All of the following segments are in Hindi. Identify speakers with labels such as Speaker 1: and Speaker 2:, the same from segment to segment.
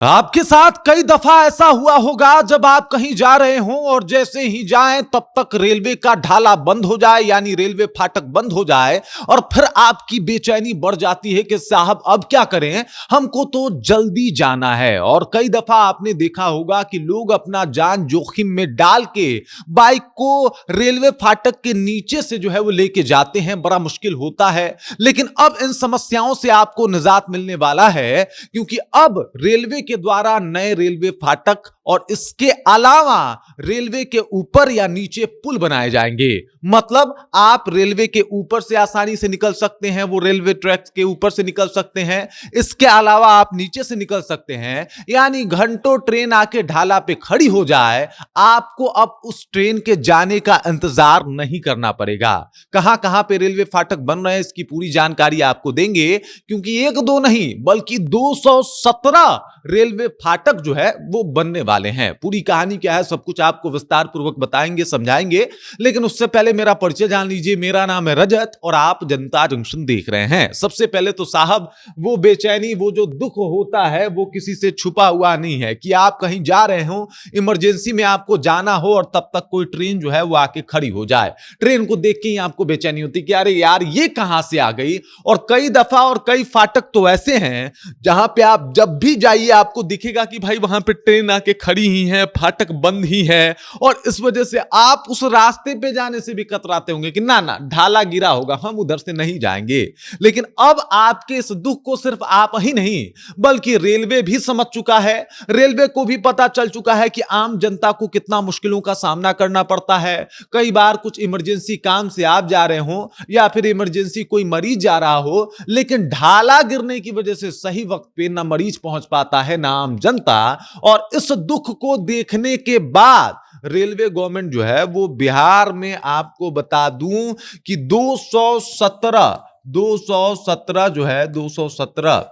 Speaker 1: आपके साथ कई दफा ऐसा हुआ होगा जब आप कहीं जा रहे हो और जैसे ही जाएं तब तक रेलवे का ढाला बंद हो जाए, यानी रेलवे फाटक बंद हो जाए और फिर आपकी बेचैनी बढ़ जाती है कि साहब अब क्या करें, हमको तो जल्दी जाना है। और कई दफा आपने देखा होगा कि लोग अपना जान जोखिम में डाल के बाइक को रेलवे फाटक के नीचे से जो है वो लेके जाते हैं। बड़ा मुश्किल होता है, लेकिन अब इन समस्याओं से आपको निजात मिलने वाला है, क्योंकि अब रेलवे के द्वारा नए रेलवे फाटक और इसके अलावा रेलवे के ऊपर या नीचे पुल बनाए जाएंगे। मतलब आप रेलवे के ऊपर से आसानी से निकल सकते हैं, वो रेलवे ट्रैक के ऊपर से निकल सकते हैं। इसके अलावा आप नीचे से निकल सकते हैं, यानी घंटों ट्रेन आके ढाला पे खड़ी हो जाए, आपको अब उस ट्रेन के जाने का इंतजार नहीं करना पड़ेगा। कहां कहां पे रेलवे फाटक बन रहे हैं इसकी पूरी जानकारी आपको देंगे, क्योंकि एक दो नहीं बल्कि 217 रेलवे फाटक जो है वो बनने वाले हैं। पूरी कहानी क्या है सब कुछ आपको विस्तार पूर्वक बताएंगे, समझाएंगे, लेकिन उससे पहले मेरा परिचय जान लीजिए। मेरा नाम है रजत और आप जनता जंक्शन देख रहे हैं। सबसे पहले तो साहब वो बेचैनी, वो जो दुख होता है वो किसी से छुपा हुआ नहीं है कि आप कहीं जा रहे हो, इमरजेंसी में आपको जाना हो और तब तक कोई ट्रेन जो है वो आके खड़ी हो जाए। ट्रेन को देख के ही आपको बेचैनी होती कि अरे यार ये कहां से आ गई। और कई दफा और कई फाटक तो ऐसे हैं जहां पे आप जब भी जाइए आपको दिखेगा कि भाई वहां पे ट्रेन आके खड़ी ही है, फाटक बंद ही है, और इस वजह से आप उस रास्ते पे जाने से भी कतराते होंगे कि ना ना ढाला गिरा होगा, हम उधर से नहीं जाएंगे। लेकिन अब आपके इस दुख को सिर्फ आप ही नहीं बल्कि रेलवे भी समझ चुका है। रेलवे को भी पता चल चुका है कि आम जनता को कितना मुश्किलों का सामना करना पड़ता है। कई बार कुछ इमरजेंसी काम से आप जा रहे हो या फिर इमरजेंसी कोई मरीज जा रहा हो, लेकिन ढाला गिरने की वजह से सही वक्त पे ना मरीज पहुंच पाता है ना आम जनता। और इस दुख को देखने के बाद रेलवे गवर्नमेंट जो है वो बिहार में, आपको बता दूं कि 217 जो है 217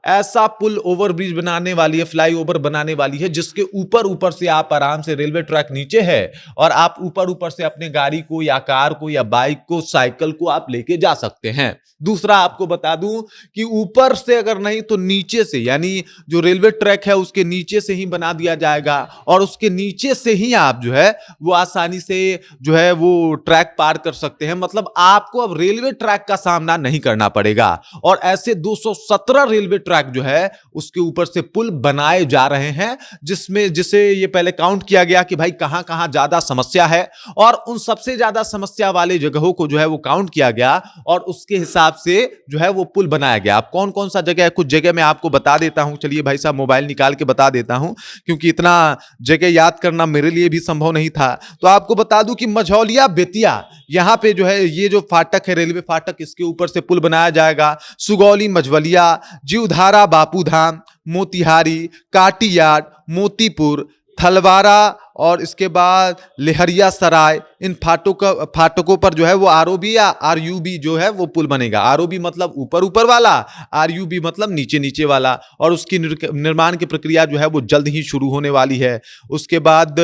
Speaker 1: ऐसा पुल ओवरब्रिज बनाने वाली है, फ्लाई ओवर बनाने वाली है, जिसके ऊपर से आप आराम से, रेलवे ट्रैक नीचे है और आप ऊपर से अपने गाड़ी को या कार को या बाइक को, साइकिल को आप लेके जा सकते हैं। दूसरा आपको बता दूं कि ऊपर से अगर नहीं तो नीचे से, यानी जो रेलवे ट्रैक है उसके नीचे से ही बना दिया जाएगा और उसके नीचे से ही आप जो है वो आसानी से जो है वो ट्रैक पार कर सकते हैं। मतलब आपको अब रेलवे ट्रैक का सामना नहीं करना पड़ेगा। और ऐसे 217 रेलवे ट्रैक जो है उसके ऊपर से पुल बनाए जा रहे हैं, जिसे ये पहले काउंट किया गया कि भाई कहां कहां ज्यादा समस्या है, और उन सबसे ज्यादा समस्या वाले जगहों को जो है वो काउंट किया गया और उसके हिसाब से जो है वो पुल बनाया गया। अब कौन कौन सा जगह है, कुछ जगह मैं आपको बता देता हूं। चलिए भाई साहब मोबाइल निकाल के बता देता हूं, क्योंकि इतना जगह याद करना मेरे लिए भी संभव नहीं था। तो आपको बता दूं कि मझौलिया बेतिया, यहां पे जो है ये जो फाटक है रेलवे फाटक, इसके ऊपर से पुल बनाया जाएगा। सुगौली मझवलिया, जीवधारा बापूधाम, मोतिहारी, काटीयाड, मोतीपुर, थलवारा और इसके बाद लेहरिया सराय, इन फाटकों पर जो है वो आरओबी या आरयूबी जो है वो पुल बनेगा। आरओबी मतलब ऊपर वाला, आरयूबी मतलब नीचे वाला, और उसकी निर्माण की प्रक्रिया जो है वो जल्द ही शुरू होने वाली है। उसके बाद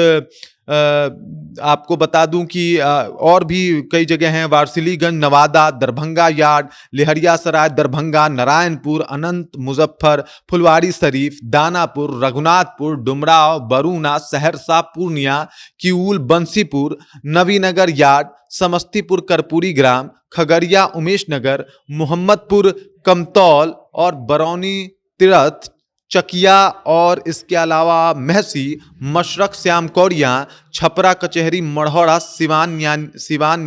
Speaker 1: आपको बता दूं कि और भी कई जगह हैं, वारसिलीगंज, नवादा, दरभंगा यार्ड, लेहरिया सराय, दरभंगा, नारायणपुर, अनंत, मुजफ्फर, फुलवारी शरीफ, दानापुर, रघुनाथपुर, डुमराव, बरूना, सहरसा, पूर्णिया, किऊल, बंसीपुर, नवीनगर यार्ड, समस्तीपुर, कर्पूरी ग्राम, खगड़िया, उमेश नगर, मोहम्मदपुर, कमतौल और बरौनी, तीरथ, चकिया और इसके अलावा महसी, मशरक, श्याम कौड़िया, छपरा कचहरी, मढ़ौरा, सिवान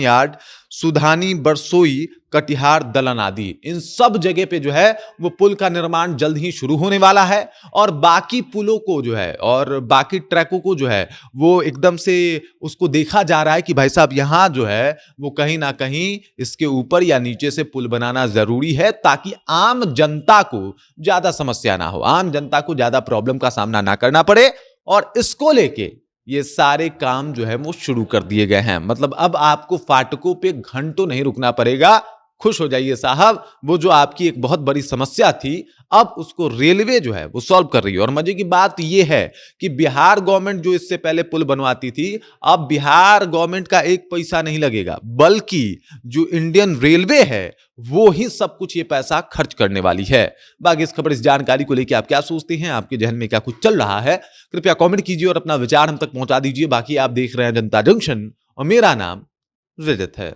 Speaker 1: यार्ड, सुधानी, बरसोई, कटिहार, दलन आदि, इन सब जगह पे जो है वो पुल का निर्माण जल्द ही शुरू होने वाला है। और बाकी पुलों को जो है और बाकी ट्रैकों को जो है वो एकदम से उसको देखा जा रहा है कि भाई साहब यहां जो है वो कहीं ना कहीं इसके ऊपर या नीचे से पुल बनाना जरूरी है, ताकि आम जनता को ज्यादा समस्या ना हो, आम जनता को ज्यादा प्रॉब्लम का सामना ना करना पड़े। और इसको लेके ये सारे काम जो है वो शुरू कर दिए गए हैं। मतलब अब आपको फाटकों पे घंटों नहीं रुकना पड़ेगा, खुश हो जाइए साहब, वो जो आपकी एक बहुत बड़ी समस्या थी, अब उसको रेलवे जो है वो सॉल्व कर रही है। और मजे की बात ये है कि बिहार गवर्नमेंट जो इससे पहले पुल बनवाती थी, अब बिहार गवर्नमेंट का एक पैसा नहीं लगेगा, बल्कि जो इंडियन रेलवे है वो ही सब कुछ ये पैसा खर्च करने वाली है। बाकी इस खबर, इस जानकारी को लेकर आप क्या सोचते हैं, आपके जहन में क्या कुछ चल रहा है, कृपया कमेंट कीजिए और अपना विचार हम तक पहुंचा दीजिए। बाकी आप देख रहे हैं जनता जंक्शन और मेरा नाम रजत है।